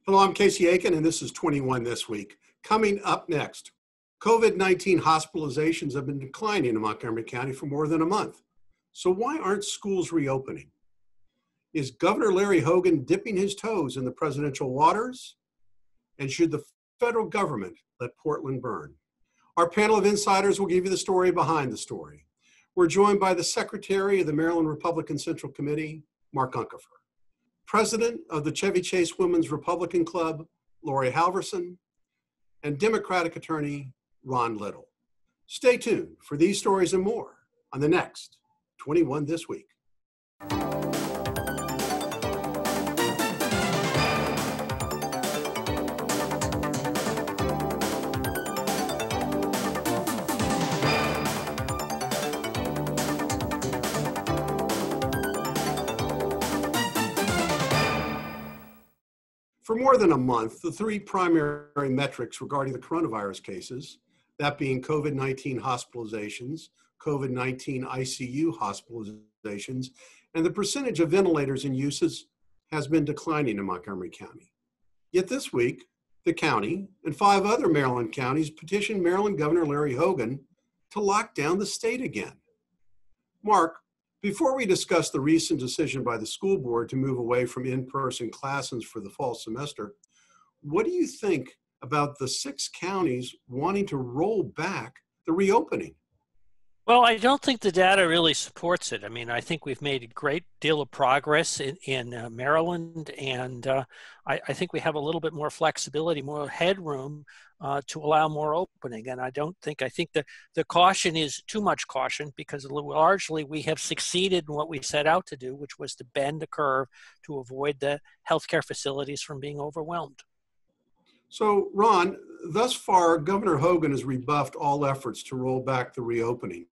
Hello, I'm Casey Aiken, and this is 21 This Week. Coming up next, COVID-19 hospitalizations have been declining in Montgomery County for more than a month. So why aren't schools reopening? Is Governor Larry Hogan dipping his toes in the presidential waters? And should the federal government let Portland burn? Our panel of insiders will give you the story behind the story. We're joined by the Secretary of the Maryland Republican Central Committee, Mark Uncapher, President of the Chevy Chase Women's Republican Club, Laurie Halverson, and Democratic Attorney Ron Little. Stay tuned for these stories and more on the next 21 This Week. For more than a month, the three primary metrics regarding the coronavirus cases, that being COVID-19 hospitalizations, COVID-19 ICU hospitalizations, and the percentage of ventilators in uses has been declining in Montgomery County. Yet this week, the county and 5 other Maryland counties petitioned Maryland Governor Larry Hogan to lock down the state again. Mark, before we discuss the recent decision by the school board to move away from in-person classes for the fall semester, what do you think about the 6 counties wanting to roll back the reopening? Well, I don't think the data really supports it. I mean, I think we've made a great deal of progress in Maryland, and I think we have a little bit more flexibility, more headroom to allow more opening. And I think the caution is too much caution, because largely we have succeeded in what we set out to do, which was to bend the curve to avoid the healthcare facilities from being overwhelmed. So, Ron, thus far, Governor Hogan has rebuffed all efforts to roll back the reopening.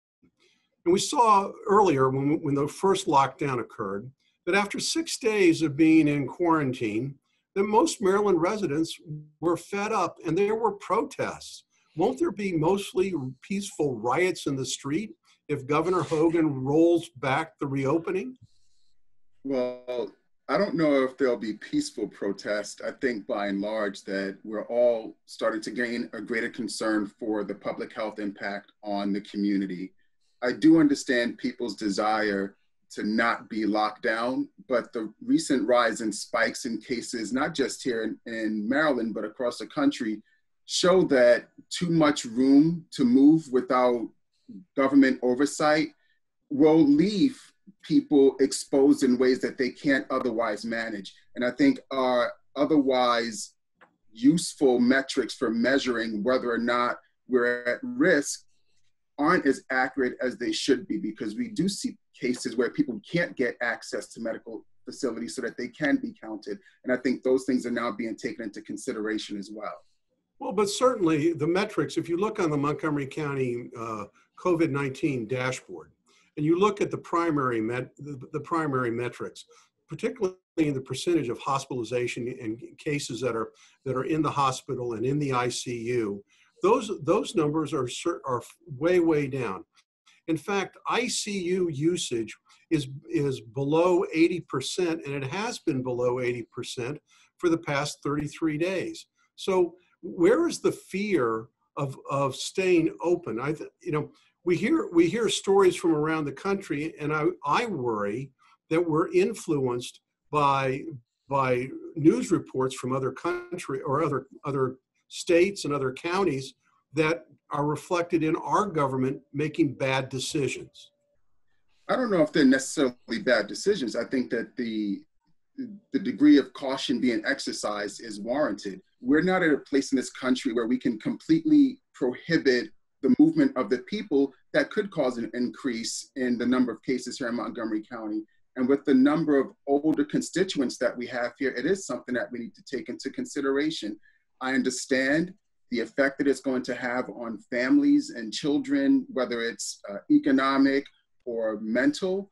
And we saw earlier when the first lockdown occurred that after 6 days of being in quarantine, that most Maryland residents were fed up and there were protests. Won't there be mostly peaceful riots in the street if Governor Hogan rolls back the reopening? Well, I don't know if there'll be peaceful protests. I think by and large that we're all starting to gain a greater concern for the public health impact on the community. I do understand people's desire to not be locked down, but the recent rise in spikes in cases, not just here in Maryland, but across the country, show that too much room to move without government oversight will leave people exposed in ways that they can't otherwise manage. And I think our otherwise useful metrics for measuring whether or not we're at risk aren't as accurate as they should be, because we do see cases where people can't get access to medical facilities so that they can be counted. And I think those things are now being taken into consideration as well. Well, but certainly the metrics, if you look on the Montgomery County COVID-19 dashboard, and you look at the primary metrics, particularly in the percentage of hospitalization and cases that are in the hospital and in the ICU, those numbers are way down. In fact, ICU usage is below 80%, and it has been below 80% for the past 33 days. So where is the fear of staying open? We hear stories from around the country, and I worry that we're influenced by news reports from other country or other states and other counties that are reflected in our government making bad decisions. I don't know if they're necessarily bad decisions. I think that the degree of caution being exercised is warranted. We're not at a place in this country where we can completely prohibit the movement of the people that could cause an increase in the number of cases here in Montgomery County. And with the number of older constituents that we have here, it is something that we need to take into consideration. I understand the effect that it's going to have on families and children, whether it's economic or mental,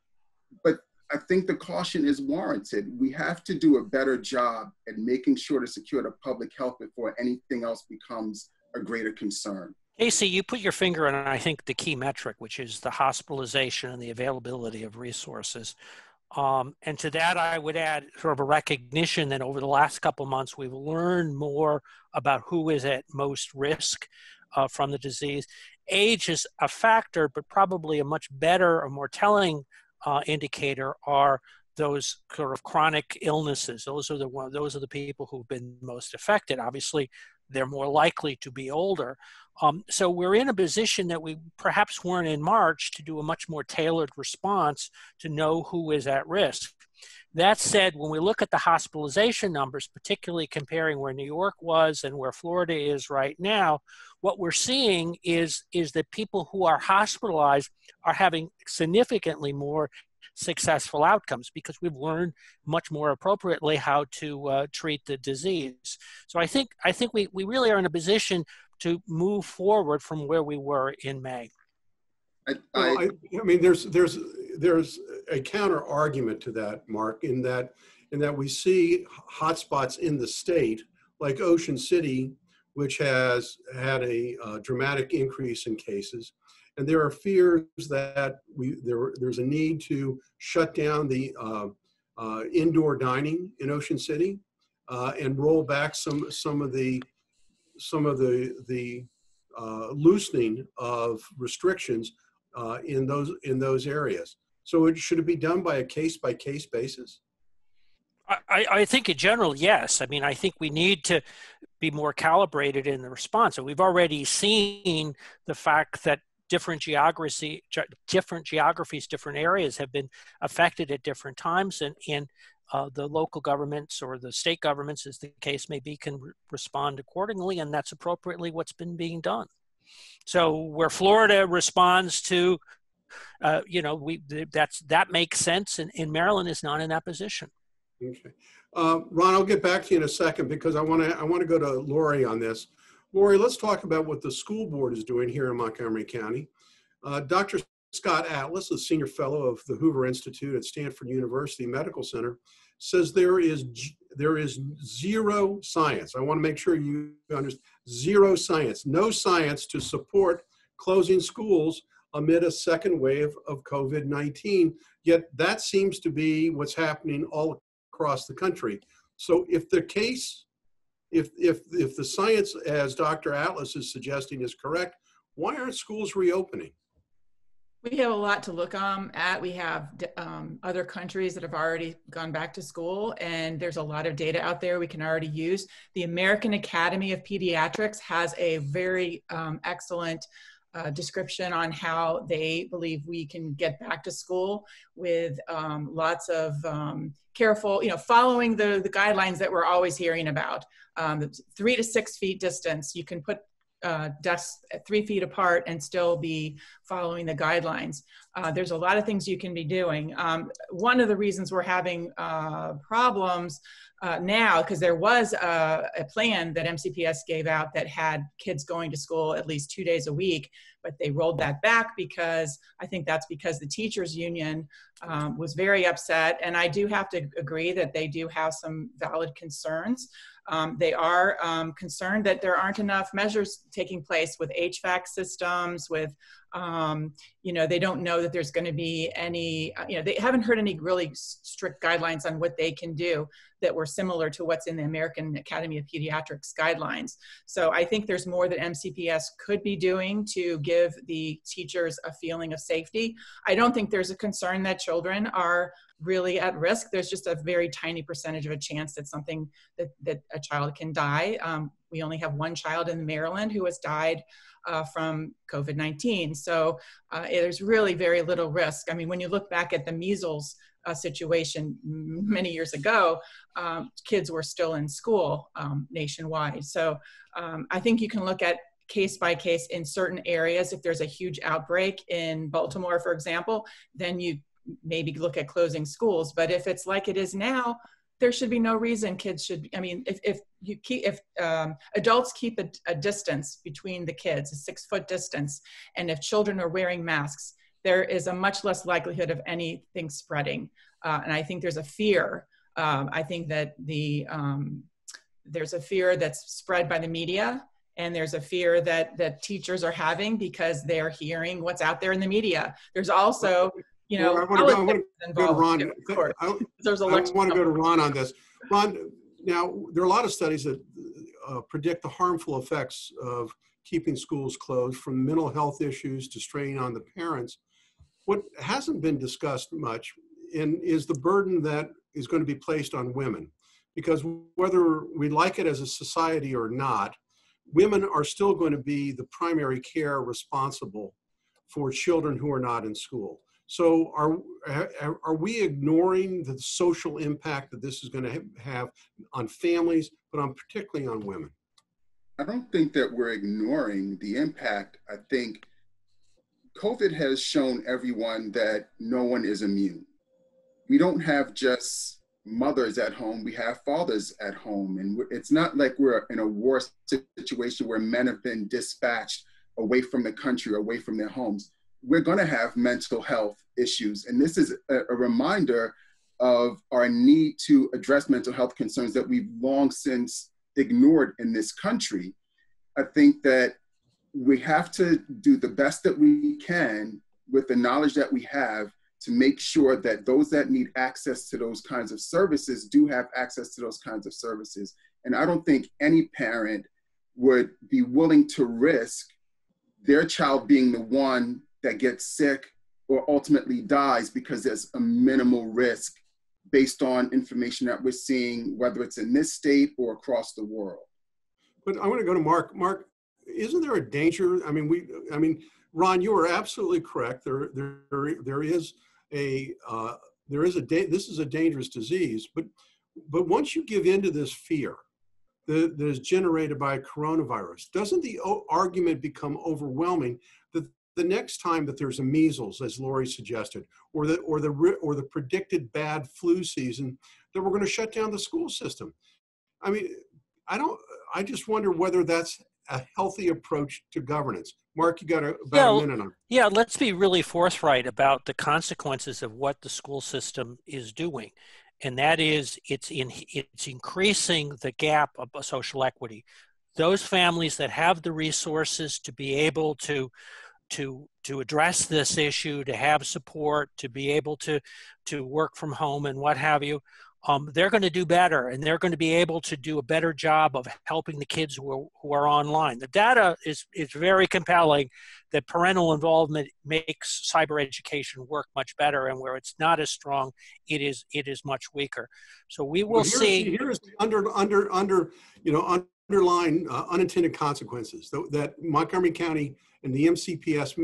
but I think the caution is warranted. We have to do a better job at making sure to secure the public health before anything else becomes a greater concern. Casey, you put your finger on, I think, the key metric, which is the hospitalization and the availability of resources. And to that, I would add sort of a recognition that over the last couple of months, we've learned more about who is at most risk from the disease. Age is a factor, but probably a much better or more telling indicator are those sort of chronic illnesses. Those are the people who've been most affected. Obviously, they're more likely to be older. So we're in a position that we perhaps weren't in March to do a much more tailored response to know who is at risk. That said, when we look at the hospitalization numbers, particularly comparing where New York was and where Florida is right now, what we're seeing is that people who are hospitalized are having significantly more successful outcomes because we've learned much more appropriately how to treat the disease. So I think we really are in a position to move forward from where we were in May. I mean, there's a counter argument to that, Mark, in that we see hotspots in the state like Ocean City, which has had a dramatic increase in cases. And there are fears that there's a need to shut down the indoor dining in Ocean City and roll back some of the loosening of restrictions in those areas. So should it be done by a case-by-case basis? I think in general, yes. I mean, I think we need to be more calibrated in the response. And we've already seen the fact that different geographies, different areas have been affected at different times, and the local governments or the state governments, as the case may be, can respond accordingly, and that's appropriately what's been being done. So where Florida responds to, that makes sense, and Maryland is not in that position. Okay, Ron, I'll get back to you in a second because I want to go to Laurie on this. Laurie, let's talk about what the school board is doing here in Montgomery County. Dr. Scott Atlas, a senior fellow of the Hoover Institute at Stanford University Medical Center, says there is zero science. I want to make sure you understand, zero science, no science to support closing schools amid a second wave of COVID-19. Yet that seems to be what's happening all across the country. So if the case, if the science, as Dr. Atlas is suggesting, is correct, why aren't schools reopening? We have a lot to look at. We have other countries that have already gone back to school, and there's a lot of data out there we can already use. The American Academy of Pediatrics has a very excellent description on how they believe we can get back to school with lots of careful, following the guidelines that we're always hearing about. 3 to 6 feet distance, you can put desks 3 feet apart and still be following the guidelines. There's a lot of things you can be doing. One of the reasons we're having problems now, because there was a plan that MCPS gave out that had kids going to school at least 2 days a week, but they rolled that back because I think that's because the teachers union was very upset. And I do have to agree that they do have some valid concerns. They are concerned that there aren't enough measures taking place with HVAC systems, with, they don't know that there's going to be any, they haven't heard any really strict guidelines on what they can do that were similar to what's in the American Academy of Pediatrics guidelines. So I think there's more that MCPS could be doing to give the teachers a feeling of safety. I don't think there's a concern that children are really at risk. There's just a very tiny percentage of a chance that something that a child can die. We only have one child in Maryland who has died from COVID-19. So there's really very little risk. I mean, when you look back at the measles situation many years ago, kids were still in school nationwide. So I think you can look at case by case in certain areas. If there's a huge outbreak in Baltimore, for example, then you maybe look at closing schools. But if it's like it is now, there should be no reason kids should, if adults keep a distance between the kids, a 6-foot distance, and if children are wearing masks, there is a much less likelihood of anything spreading. And I think there's a fear. I think that there's a fear that's spread by the media, and there's a fear that teachers are having because they're hearing what's out there in the media. There's also, you know, I want to go to Ron. Too, of course. I There's want to go to Ron on this. Ron, now there are a lot of studies that predict the harmful effects of keeping schools closed, from mental health issues to strain on the parents. What hasn't been discussed much is the burden that is going to be placed on women, because whether we like it as a society or not, women are still going to be the primary care responsible for children who are not in school. So are we ignoring the social impact that this is going to have on families, but particularly on women? I don't think that we're ignoring the impact. I think COVID has shown everyone that no one is immune. We don't have just mothers at home, we have fathers at home. And it's not like we're in a war situation where men have been dispatched away from the country, away from their homes. We're going to have mental health issues. And this is a reminder of our need to address mental health concerns that we've long since ignored in this country. I think that we have to do the best that we can with the knowledge that we have to make sure that those that need access to those kinds of services do have access to those kinds of services. And I don't think any parent would be willing to risk their child being the one that gets sick or ultimately dies because there's a minimal risk based on information that we're seeing, whether it's in this state or across the world. But I want to go to Mark. Mark, isn't there a danger? I mean, Ron, you are absolutely correct. There is this is a dangerous disease, but once you give into this fear that is generated by coronavirus, doesn't the argument become overwhelming that the next time that there's a measles, as Laurie suggested, or the predicted bad flu season, that we're going to shut down the school system? I mean, I just wonder whether that's a healthy approach to governance. Mark, you got about a minute on. Yeah, let's be really forthright about the consequences of what the school system is doing. And that is, it's increasing the gap of social equity. Those families that have the resources to be able to address this issue, to have support, to be able to work from home and what have you, they're going to do better, and they're going to be able to do a better job of helping the kids who are online. The data is very compelling that parental involvement makes cyber education work much better, and where it's not as strong, it is much weaker. So we will see. Here's the underlying unintended consequences that Montgomery County and the MCPS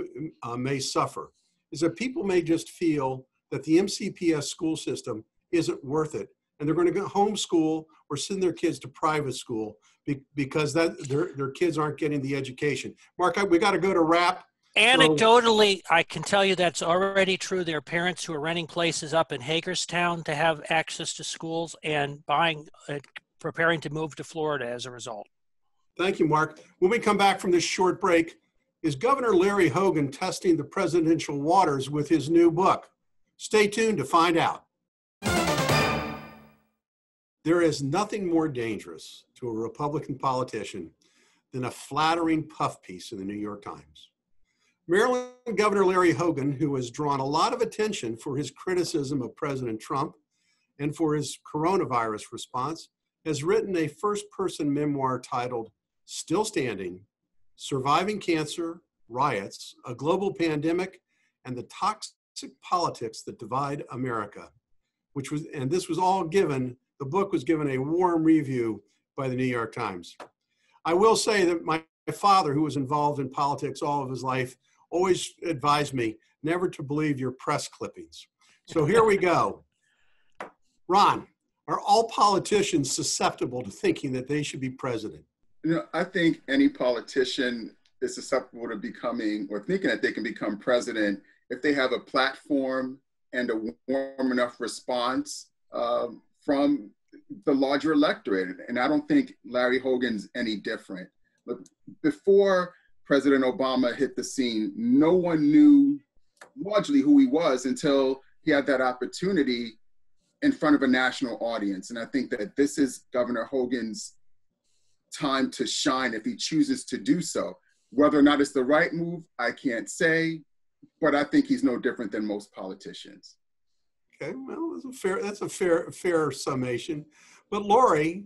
may suffer, is that people may just feel that the MCPS school system isn't worth it, and they're going to go homeschool or send their kids to private school because their kids aren't getting the education. Mark, we got to go to wrap. Anecdotally, I can tell you that's already true. There are parents who are renting places up in Hagerstown to have access to schools and preparing to move to Florida as a result. Thank you, Mark. When we come back from this short break, is Governor Larry Hogan testing the presidential waters with his new book? Stay tuned to find out. There is nothing more dangerous to a Republican politician than a flattering puff piece in the New York Times. Maryland Governor Larry Hogan, who has drawn a lot of attention for his criticism of President Trump and for his coronavirus response, has written a first-person memoir titled Still Standing: Surviving Cancer, Riots, a Global Pandemic, and the Toxic Politics That Divide America, the book was given a warm review by the New York Times. I will say that my father, who was involved in politics all of his life, always advised me never to believe your press clippings. So here we go. Ron, are all politicians susceptible to thinking that they should be president? I think any politician is susceptible to becoming or thinking that they can become president if they have a platform and a warm enough response from the larger electorate. And I don't think Larry Hogan's any different. But before President Obama hit the scene, no one knew largely who he was until he had that opportunity in front of a national audience. And I think that this is Governor Hogan's time to shine if he chooses to do so. Whether or not it's the right move, I can't say, but I think he's no different than most politicians. Okay, well, that's a fair summation. But Laurie,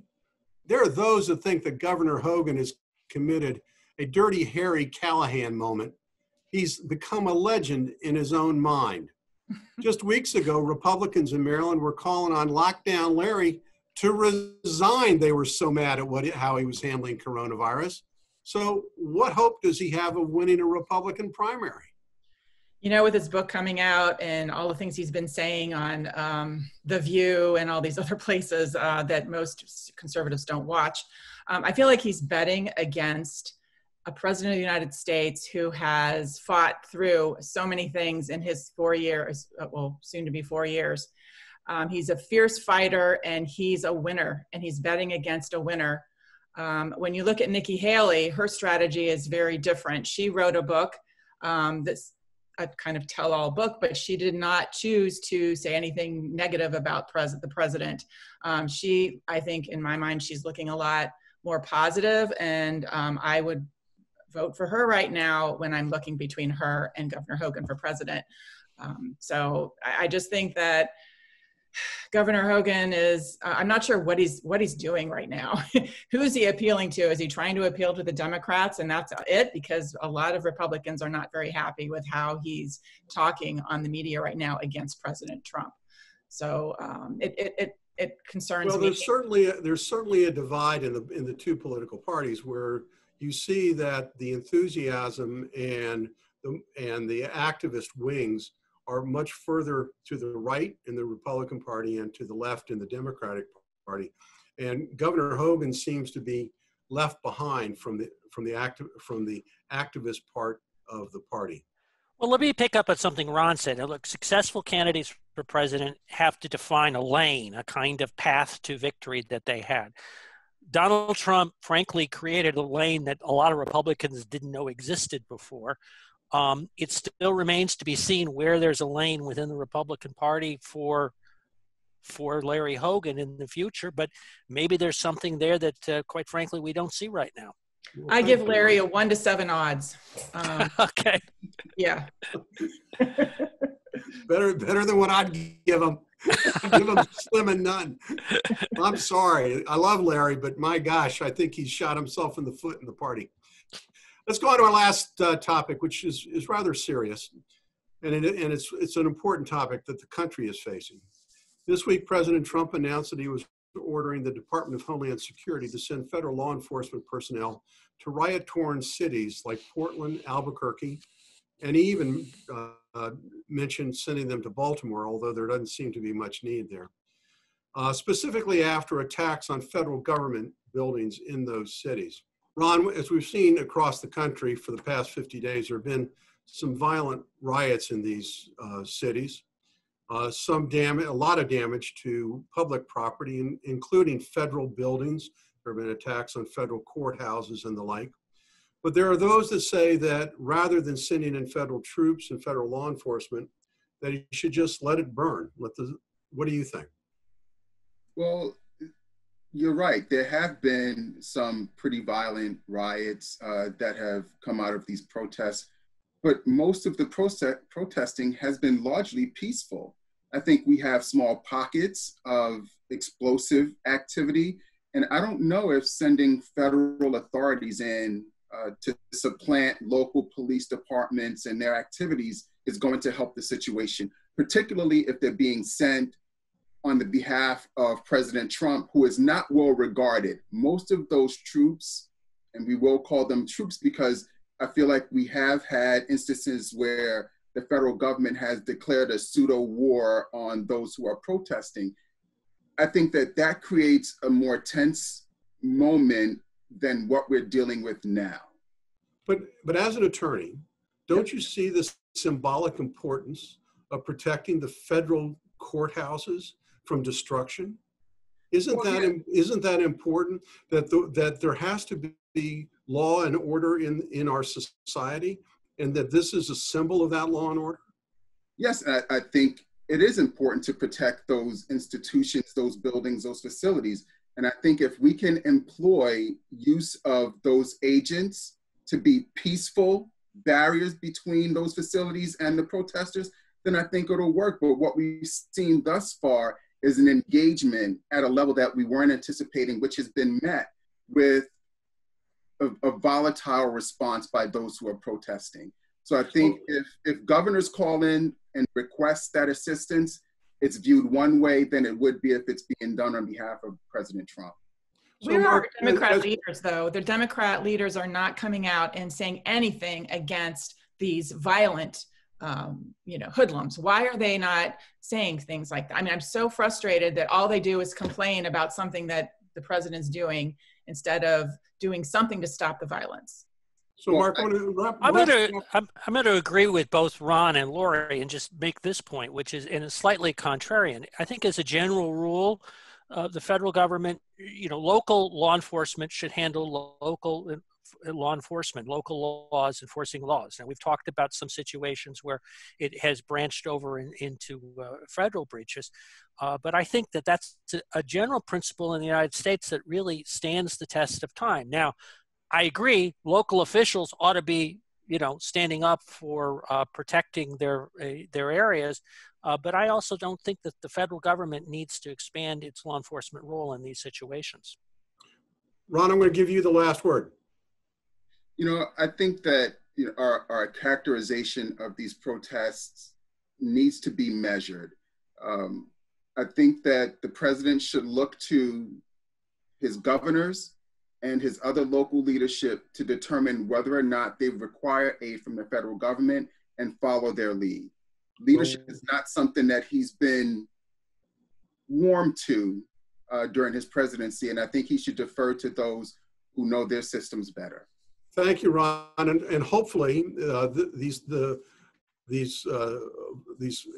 there are those that think that Governor Hogan has committed a Dirty Harry Callahan moment. He's become a legend in his own mind. Just weeks ago, Republicans in Maryland were calling on Lockdown Larry to resign. They were so mad at how he was handling coronavirus. So what hope does he have of winning a Republican primary? You know, with his book coming out and all the things he's been saying on The View and all these other places that most conservatives don't watch, I feel like he's betting against a president of the United States who has fought through so many things in his 4 years, well, soon to be 4 years. He's a fierce fighter and he's a winner, and he's betting against a winner. When you look at Nikki Haley, her strategy is very different. She wrote a book that's a kind of tell-all book, but she did not choose to say anything negative about the president. I think in my mind, she's looking a lot more positive, and I would vote for her right now when I'm looking between her and Governor Hogan for president. So I just think that Governor Hogan is, I'm not sure what he's doing right now. Who is he appealing to? Is he trying to appeal to the Democrats and that's it? Because a lot of Republicans are not very happy with how he's talking on the media right now against President Trump. So it concerns me. Well, there's certainly a divide in the two political parties where you see that the enthusiasm and the activist wings are much further to the right in the Republican Party and to the left in the Democratic Party. And Governor Hogan seems to be left behind from the activist part of the party. Well, let me pick up on something Ron said. Now, look, successful candidates for president have to define a lane, a kind of path to victory that they had. Donald Trump, frankly, created a lane that a lot of Republicans didn't know existed before. It still remains to be seen where there's a lane within the Republican Party for Larry Hogan in the future, but maybe there's something there that, quite frankly, we don't see right now. I give Larry a 1 to 7 odds. Okay. Yeah. Better than what I'd give him. I'd give him slim and none. I'm sorry. I love Larry, but my gosh, I think he's shot himself in the foot in the party. Let's go on to our last topic, which is rather serious, and it's an important topic that the country is facing. This week, President Trump announced that he was ordering the Department of Homeland Security to send federal law enforcement personnel to riot-torn cities like Portland, Albuquerque, and he even mentioned sending them to Baltimore, although there doesn't seem to be much need there. Specifically after attacks on federal government buildings in those cities. Ron, as we've seen across the country for the past 50 days, there have been some violent riots in these cities. A lot of damage to public property, including federal buildings. There have been attacks on federal courthouses and the like. But there are those that say that rather than sending in federal troops and federal law enforcement, that you should just let it burn. What do you think? Well, you're right. There have been some pretty violent riots that have come out of these protests, but most of the protesting has been largely peaceful. I think we have small pockets of explosive activity, and I don't know if sending federal authorities in to supplant local police departments and their activities is going to help the situation, particularly if they're being sent on the behalf of President Trump, who is not well regarded. Most of those troops, and we will call them troops because I feel like we have had instances where the federal government has declared a pseudo war on those who are protesting. I think that creates a more tense moment than what we're dealing with now. But as an attorney, don't you see the symbolic importance of protecting the federal courthouses from destruction? Isn't that important that there has to be law and order in our society, and that this is a symbol of that law and order? Yes, I think it is important to protect those institutions, those buildings, those facilities. And I think if we can employ use of those agents to be peaceful barriers between those facilities and the protesters, then I think it'll work. But what we've seen thus far is an engagement at a level that we weren't anticipating, which has been met with a volatile response by those who are protesting. So I think if governors call in and request that assistance, it's viewed one way than it would be if it's being done on behalf of President Trump. We are Democrat leaders, though. The Democrat leaders are not coming out and saying anything against these violent, hoodlums. Why are they not saying things like that? I mean, I'm so frustrated that all they do is complain about something that the president's doing instead of doing something to stop the violence. So, Mark, I'm going to agree with both Ron and Laurie and just make this point, which is, and it's slightly contrarian. I think as a general rule, the federal government, local law enforcement should handle local law enforcement, local laws, enforcing laws. And we've talked about some situations where it has branched over into federal breaches. But I think that that's a general principle in the United States that really stands the test of time. Now, I agree, local officials ought to be, standing up for protecting their areas. But I also don't think that the federal government needs to expand its law enforcement role in these situations. Ron, I'm going to give you the last word. I think that our characterization of these protests needs to be measured. I think that the president should look to his governors and his other local leadership to determine whether or not they require aid from the federal government and follow their lead. Leadership is not something that he's been warm to during his presidency, and I think he should defer to those who know their systems better. Thank you, Ron, and hopefully these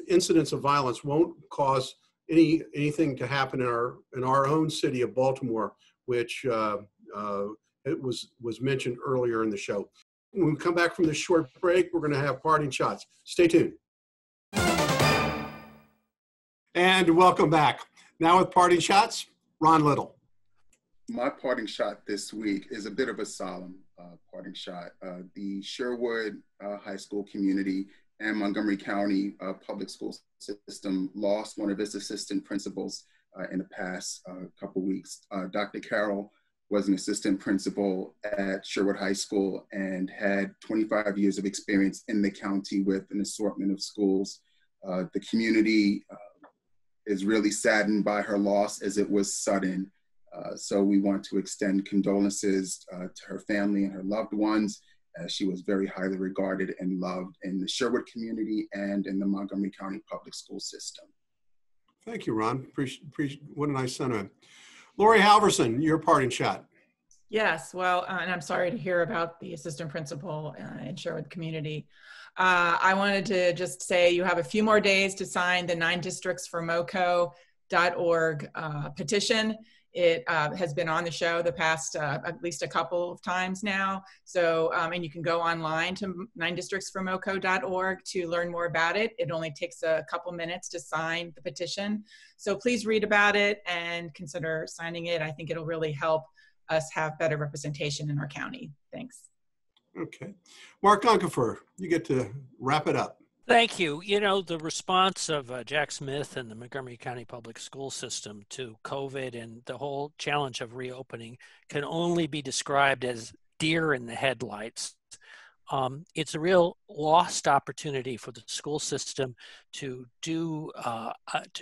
incidents of violence won't cause anything to happen in our own city of Baltimore, which it was mentioned earlier in the show. When we come back from this short break, we're going to have parting shots. Stay tuned. And welcome back. Now with parting shots, Ron Little. My parting shot this week is a bit of a solemn parting shot. The Sherwood High School community and Montgomery County public school system lost one of its assistant principals in the past couple weeks. Dr. Carroll was an assistant principal at Sherwood High School and had 25 years of experience in the county with an assortment of schools. The community is really saddened by her loss as it was sudden. So we want to extend condolences to her family and her loved ones, as she was very highly regarded and loved in the Sherwood community and in the Montgomery County public school system. Thank you, Ron. Appreciate what a nice sentiment. Laurie Halverson, your parting shot. Yes, well, and I'm sorry to hear about the assistant principal in Sherwood community. I wanted to just say you have a few more days to sign the 9 districts for MoCo.org petition. It has been on the show the past at least a couple of times now. So, and you can go online to 9districtsformoco.org to learn more about it. It only takes a couple minutes to sign the petition. So please read about it and consider signing it. I think it'll really help us have better representation in our county. Thanks. Okay. Mark Uncapher, you get to wrap it up. Thank you. The response of Jack Smith and the Montgomery County Public School System to COVID and the whole challenge of reopening can only be described as deer in the headlights. It's a real lost opportunity for the school system to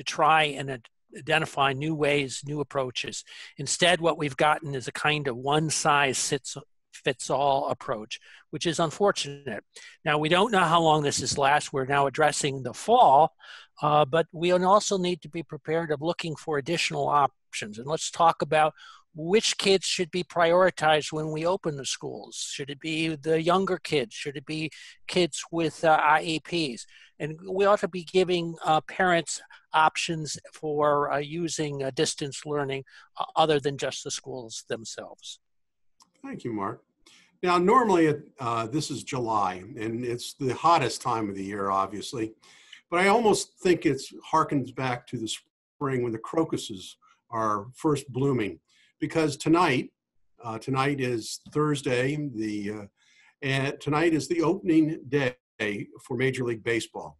try and identify new ways, new approaches. Instead, what we've gotten is a kind of one-size-fits-all approach, which is unfortunate. Now, we don't know how long this is last. We're now addressing the fall, but we also need to be prepared of looking for additional options. And let's talk about which kids should be prioritized when we open the schools. Should it be the younger kids? Should it be kids with IEPs? And we ought to be giving parents options for using distance learning other than just the schools themselves. Thank you, Mark. Now, normally this is July, and it's the hottest time of the year, obviously. But I almost think it harkens back to the spring when the crocuses are first blooming. Because tonight is Thursday, And tonight is the opening day for Major League Baseball.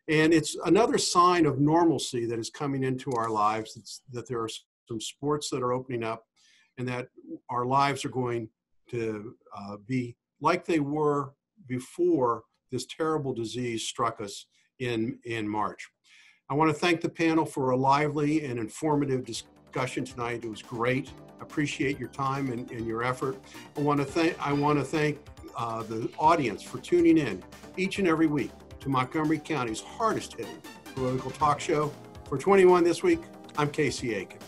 And it's another sign of normalcy that is coming into our lives. It's that there are some sports that are opening up and that our lives are going to be like they were before this terrible disease struck us in March. I want to thank the panel for a lively and informative discussion tonight. It was great. Appreciate your time and your effort. I want to thank the audience for tuning in each and every week to Montgomery County's hardest hitting political talk show. For 21 this week, I'm Casey Aiken.